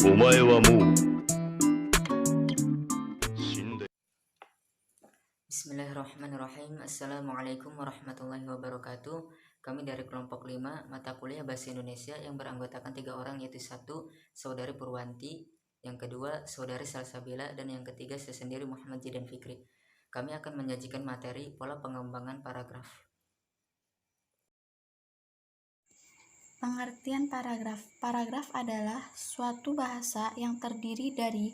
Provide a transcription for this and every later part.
お前はもう死んで Bismillahirrahmanirrahim. Assalamualaikum warahmatullahi wabarakatuh. Kami dari kelompok 5 mata kuliah Bahasa Indonesia yang beranggotakan 3 orang, yaitu 1. Saudari Purwanti, yang kedua Saudari Salsabila, dan yang ketiga saya sendiri Muhammad Jidan Fikri. Kami akan menyajikan materi pola pengembangan paragraf. Pengertian paragraf. Paragraf adalah suatu bahasa yang terdiri dari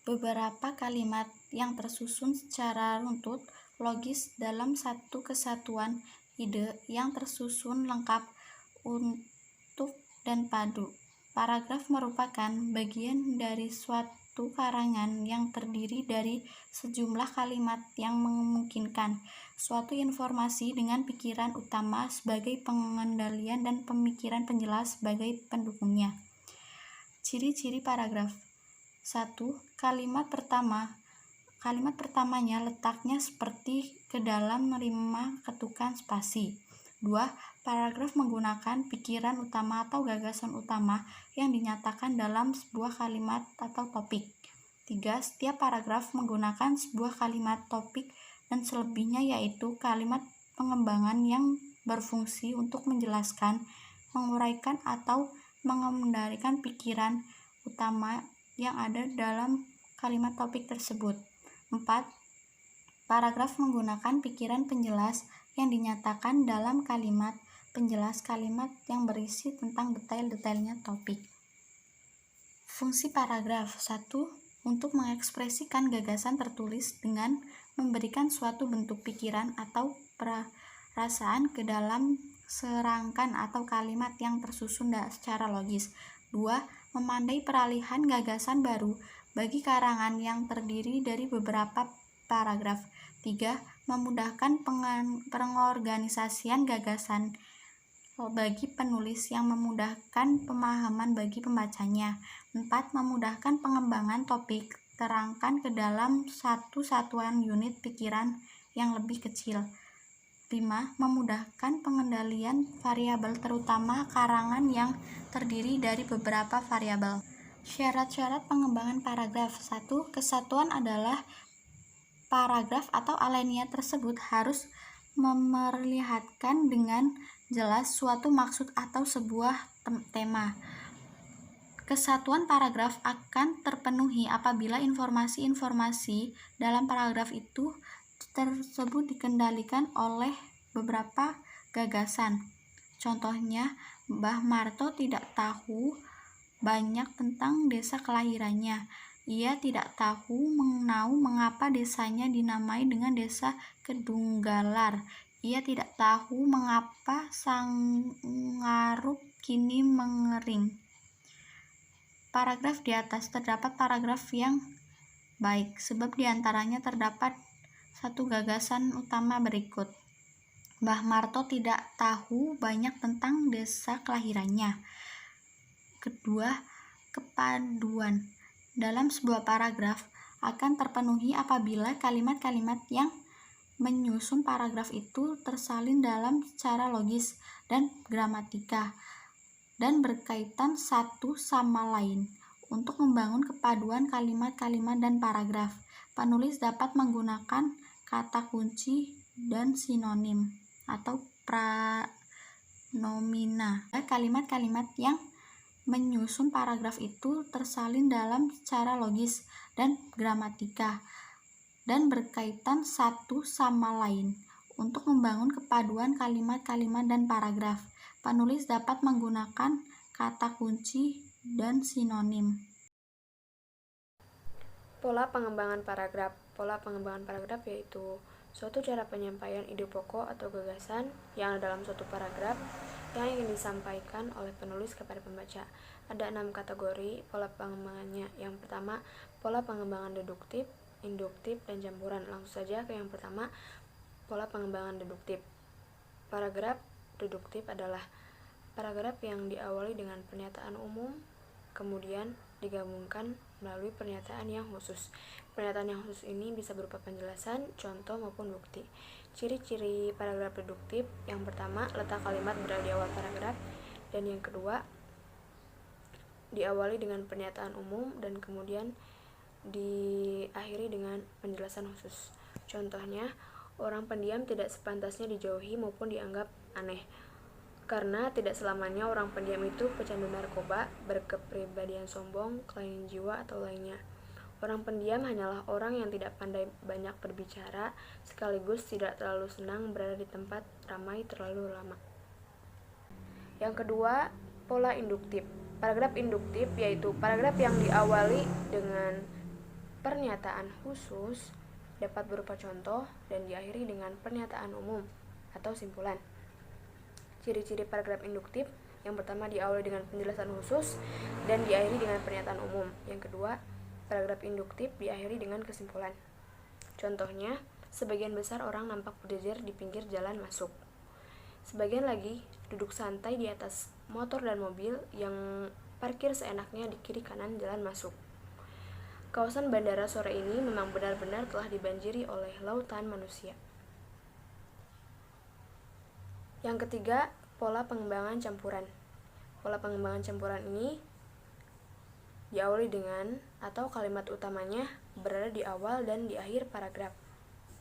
beberapa kalimat yang tersusun secara runtut, logis dalam satu kesatuan ide yang tersusun lengkap, utuh, dan padu. Paragraf merupakan bagian dari suatu karangan yang terdiri dari sejumlah kalimat yang memungkinkan suatu informasi dengan pikiran utama sebagai pengendalian dan pemikiran penjelas sebagai pendukungnya. Ciri-ciri paragraf. 1. Kalimat pertamanya letaknya seperti ke dalam rima ketukan spasi. 2. Paragraf menggunakan pikiran utama atau gagasan utama yang dinyatakan dalam sebuah kalimat atau topik. 3. Setiap paragraf menggunakan sebuah kalimat topik dan selebihnya, yaitu kalimat pengembangan yang berfungsi untuk menjelaskan, menguraikan, atau mengendalikan pikiran utama yang ada dalam kalimat topik tersebut. 4. Paragraf menggunakan pikiran penjelas yang dinyatakan dalam kalimat penjelas kalimat yang berisi tentang detail-detailnya topik. Fungsi paragraf. 1. Untuk mengekspresikan gagasan tertulis dengan memberikan suatu bentuk pikiran atau perasaan ke dalam serangkaian atau kalimat yang tersusun secara logis. 2. Memandai peralihan gagasan baru bagi karangan yang terdiri dari beberapa paragraf. 3. Memudahkan pengorganisasian gagasan bagi penulis yang memudahkan pemahaman bagi pembacanya. 4. Memudahkan pengembangan topik terangkan ke dalam satu satuan unit pikiran yang lebih kecil. 5. Memudahkan pengendalian variabel, terutama karangan yang terdiri dari beberapa variabel. Syarat-syarat pengembangan paragraf. 1. Kesatuan adalah paragraf atau alinea tersebut harus memperlihatkan dengan jelas suatu maksud atau sebuah tema. Kesatuan paragraf akan terpenuhi apabila informasi-informasi dalam paragraf itu tersebut dikendalikan oleh beberapa gagasan. Contohnya, Mbah Marto tidak tahu banyak tentang desa kelahirannya. Ia tidak tahu mengapa desanya dinamai dengan Desa Kedunggalar. Ia tidak tahu mengapa Sangarup kini mengering. Paragraf di atas terdapat paragraf yang baik, sebab diantaranya terdapat satu gagasan utama berikut. Mbah Marto tidak tahu banyak tentang desa kelahirannya. Kedua, kepaduan dalam sebuah paragraf akan terpenuhi apabila kalimat-kalimat yang menyusun paragraf itu tersalin dalam secara logis dan gramatika dan berkaitan satu sama lain. Untuk membangun kepaduan kalimat-kalimat dan paragraf, penulis dapat menggunakan kata kunci dan sinonim atau pranomina. Kalimat-kalimat yang menyusun paragraf itu tersalin dalam secara logis dan gramatika dan berkaitan satu sama lain. Untuk membangun kepaduan kalimat-kalimat dan paragraf, penulis dapat menggunakan kata kunci dan sinonim. Pola pengembangan paragraf. Pola pengembangan paragraf yaitu suatu cara penyampaian ide pokok atau gagasan yang ada dalam suatu paragraf yang ingin disampaikan oleh penulis kepada pembaca. Ada 6 kategori pola pengembangannya. Yang pertama, pola pengembangan deduktif, induktif, dan campuran. Langsung saja ke yang pertama, pola pengembangan deduktif. Paragraf deduktif adalah paragraf yang diawali dengan pernyataan umum, kemudian digabungkan melalui pernyataan yang khusus. Pernyataan yang khusus ini bisa berupa penjelasan, contoh, maupun bukti. Ciri-ciri paragraf deduktif: yang pertama, letak kalimat berada di awal paragraf, dan yang kedua, diawali dengan pernyataan umum dan kemudian diakhiri dengan penjelasan khusus. Contohnya, orang pendiam tidak sepantasnya dijauhi maupun dianggap aneh, karena tidak selamanya orang pendiam itu pecandu narkoba, berkepribadian sombong, kelainan jiwa, atau lainnya. Orang pendiam hanyalah orang yang tidak pandai banyak berbicara, sekaligus tidak terlalu senang berada di tempat ramai terlalu lama. Yang kedua, pola induktif. Paragraf induktif yaitu paragraf yang diawali dengan pernyataan khusus, dapat berupa contoh, dan diakhiri dengan pernyataan umum atau simpulan. Ciri-ciri paragraf induktif: yang pertama, diawali dengan penjelasan khusus dan diakhiri dengan pernyataan umum. Yang kedua, paragraf induktif diakhiri dengan kesimpulan. Contohnya, sebagian besar orang nampak berjejer di pinggir jalan masuk. Sebagian lagi duduk santai di atas motor dan mobil yang parkir seenaknya di kiri kanan jalan masuk. Kawasan bandara sore ini memang benar-benar telah dibanjiri oleh lautan manusia. Yang ketiga, pola pengembangan campuran. Pola pengembangan campuran ini diawali dengan atau kalimat utamanya berada di awal dan di akhir paragraf,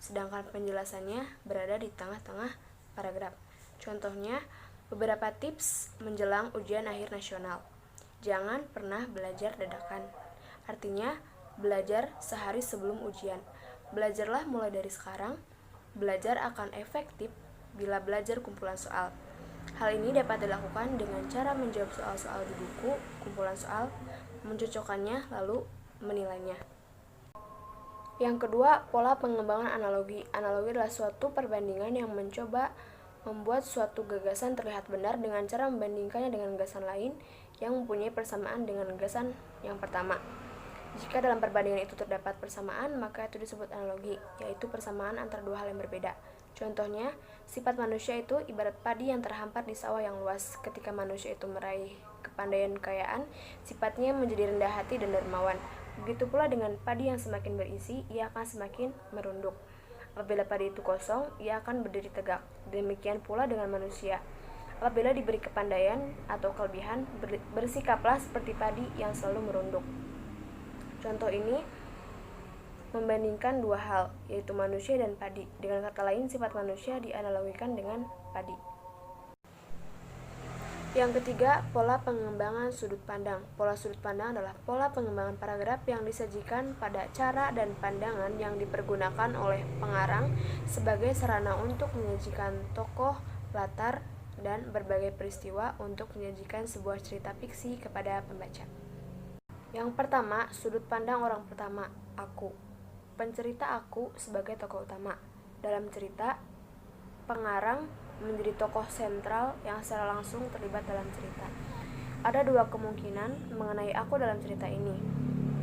sedangkan penjelasannya berada di tengah-tengah paragraf. Contohnya, beberapa tips menjelang ujian akhir nasional. Jangan pernah belajar dadakan. Artinya, belajar sehari sebelum ujian. Belajarlah mulai dari sekarang. Belajar akan efektif bila belajar kumpulan soal. Hal ini dapat dilakukan dengan cara menjawab soal-soal di buku, kumpulan soal, mencocokkannya, lalu menilainya. Yang kedua, pola pengembangan analogi. Analogi adalah suatu perbandingan yang mencoba membuat suatu gagasan terlihat benar dengan cara membandingkannya dengan gagasan lain yang mempunyai persamaan dengan gagasan yang pertama. Jika dalam perbandingan itu terdapat persamaan, maka itu disebut analogi, yaitu persamaan antara dua hal yang berbeda. Contohnya, sifat manusia itu ibarat padi yang terhampar di sawah yang luas. Ketika manusia itu meraih kepandaian kekayaan, sifatnya menjadi rendah hati dan dermawan. Begitu pula dengan padi yang semakin berisi, ia akan semakin merunduk. Apabila padi itu kosong, ia akan berdiri tegak. Demikian pula dengan manusia. Apabila diberi kepandaian atau kelebihan, bersikaplah seperti padi yang selalu merunduk. Contoh ini membandingkan dua hal, yaitu manusia dan padi. Dengan kata lain, sifat manusia dianalogikan dengan padi. Yang ketiga, pola pengembangan sudut pandang. Pola sudut pandang adalah pola pengembangan paragraf yang disajikan pada cara dan pandangan yang dipergunakan oleh pengarang sebagai sarana untuk menyajikan tokoh, latar, dan berbagai peristiwa untuk menyajikan sebuah cerita fiksi kepada pembaca. Yang pertama, sudut pandang orang pertama, aku. Pencerita aku sebagai tokoh utama. Dalam cerita, pengarang menjadi tokoh sentral yang secara langsung terlibat dalam cerita. Ada dua kemungkinan mengenai aku dalam cerita ini.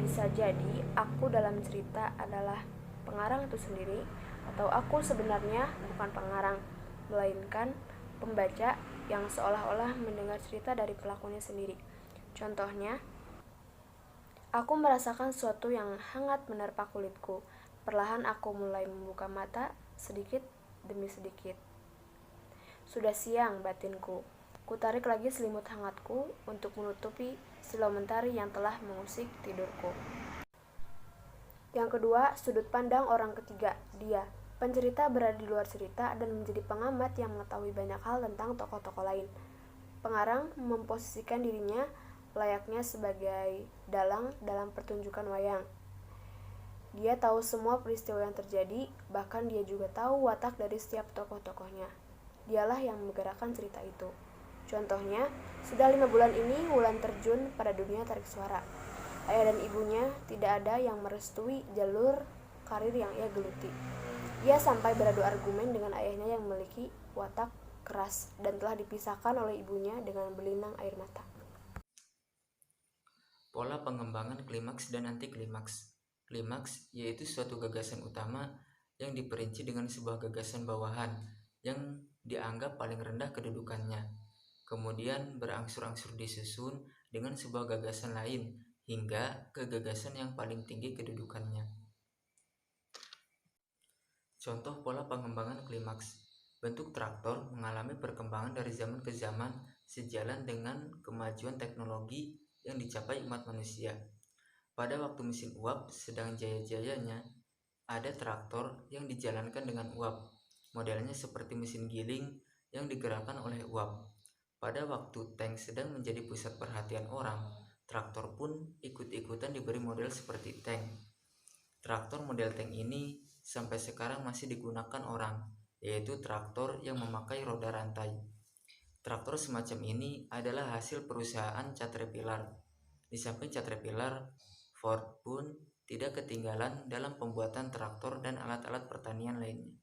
Bisa jadi aku dalam cerita adalah pengarang itu sendiri, atau aku sebenarnya bukan pengarang, melainkan pembaca yang seolah-olah mendengar cerita dari pelakunya sendiri. Contohnya, aku merasakan sesuatu yang hangat menerpa kulitku. Perlahan aku mulai membuka mata sedikit demi sedikit. Sudah siang batinku. Kutarik lagi selimut hangatku untuk menutupi silau mentari yang telah mengusik tidurku. Yang kedua, sudut pandang orang ketiga, dia. Pencerita berada di luar cerita dan menjadi pengamat yang mengetahui banyak hal tentang tokoh-tokoh lain. Pengarang memposisikan dirinya layaknya sebagai dalang dalam pertunjukan wayang. Dia tahu semua peristiwa yang terjadi, bahkan dia juga tahu watak dari setiap tokoh-tokohnya. Dialah yang menggerakkan cerita itu. Contohnya, sudah 5 bulan ini Wulan terjun pada dunia tarik suara. Ayah dan ibunya tidak ada yang merestui jalur karir yang ia geluti. Ia sampai beradu argumen dengan ayahnya yang memiliki watak keras dan telah dipisahkan oleh ibunya dengan berlinang air mata. Pola pengembangan klimaks dan anti klimaks. Klimaks yaitu suatu gagasan utama yang diperinci dengan sebuah gagasan bawahan yang dianggap paling rendah kedudukannya. Kemudian berangsur-angsur disusun dengan sebuah gagasan lain hingga ke gagasan yang paling tinggi kedudukannya. Contoh pola pengembangan klimaks. Bentuk traktor mengalami perkembangan dari zaman ke zaman sejalan dengan kemajuan teknologi yang dicapai umat manusia. Pada waktu mesin uap sedang jaya-jayanya, ada traktor yang dijalankan dengan uap. Modelnya seperti mesin giling yang digerakkan oleh uap. Pada waktu tank sedang menjadi pusat perhatian orang, traktor pun ikut-ikutan diberi model seperti tank. Traktor model tank ini sampai sekarang masih digunakan orang, yaitu traktor yang memakai roda rantai. Traktor semacam ini adalah hasil perusahaan Caterpillar. Di samping Caterpillar, Ford pun tidak ketinggalan dalam pembuatan traktor dan alat-alat pertanian lainnya.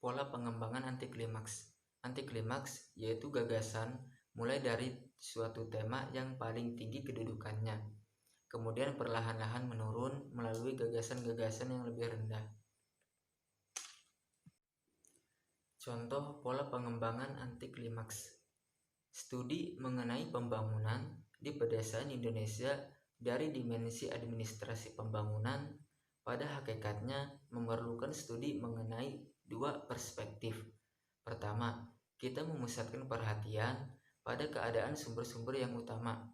Pola pengembangan anti klimaks. Anti klimaks yaitu gagasan mulai dari suatu tema yang paling tinggi kedudukannya, kemudian perlahan-lahan menurun melalui gagasan-gagasan yang lebih rendah. Contoh pola pengembangan anti klimaks. Studi mengenai pembangunan di pedesaan Indonesia dari dimensi administrasi pembangunan pada hakikatnya memerlukan studi mengenai dua perspektif. Pertama, kita memusatkan perhatian pada keadaan sumber-sumber yang utama,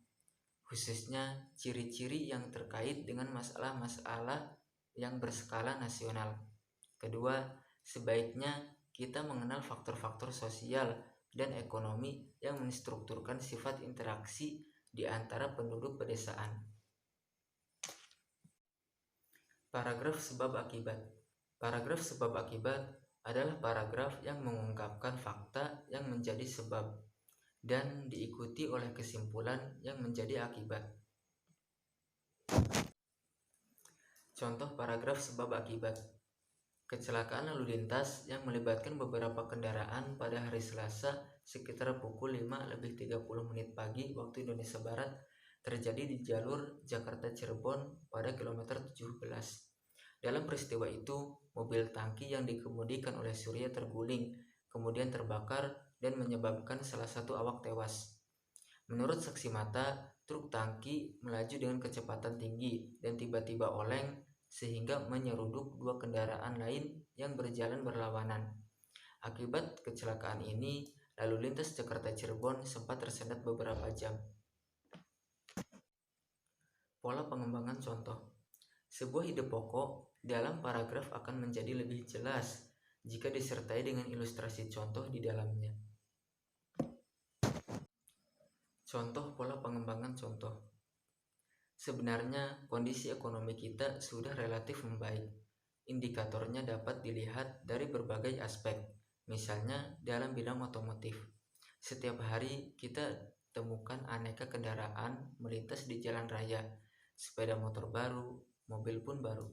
khususnya ciri-ciri yang terkait dengan masalah-masalah yang berskala nasional. Kedua, sebaiknya kita mengenal faktor-faktor sosial dan ekonomi yang menstrukturkan sifat interaksi di antara penduduk pedesaan. Paragraf sebab akibat. Paragraf sebab akibat adalah paragraf yang mengungkapkan fakta yang menjadi sebab dan diikuti oleh kesimpulan yang menjadi akibat. Contoh paragraf sebab akibat. Kecelakaan lalu lintas yang melibatkan beberapa kendaraan pada hari Selasa sekitar pukul 5:30 pagi waktu Indonesia Barat terjadi di jalur Jakarta-Cirebon pada kilometer 17. Dalam peristiwa itu, mobil tangki yang dikemudikan oleh Surya terguling, kemudian terbakar dan menyebabkan salah satu awak tewas. Menurut saksi mata, truk tangki melaju dengan kecepatan tinggi dan tiba-tiba oleng sehingga menyeruduk dua kendaraan lain yang berjalan berlawanan. Akibat kecelakaan ini, lalu lintas Jakarta-Cirebon sempat tersendat beberapa jam. Pola pengembangan contoh. Sebuah ide pokok dalam paragraf akan menjadi lebih jelas jika disertai dengan ilustrasi contoh di dalamnya. Contoh pola pengembangan contoh. Sebenarnya kondisi ekonomi kita sudah relatif membaik. Indikatornya dapat dilihat dari berbagai aspek, misalnya dalam bidang otomotif. Setiap hari kita temukan aneka kendaraan melintas di jalan raya, sepeda motor baru, mobil pun baru.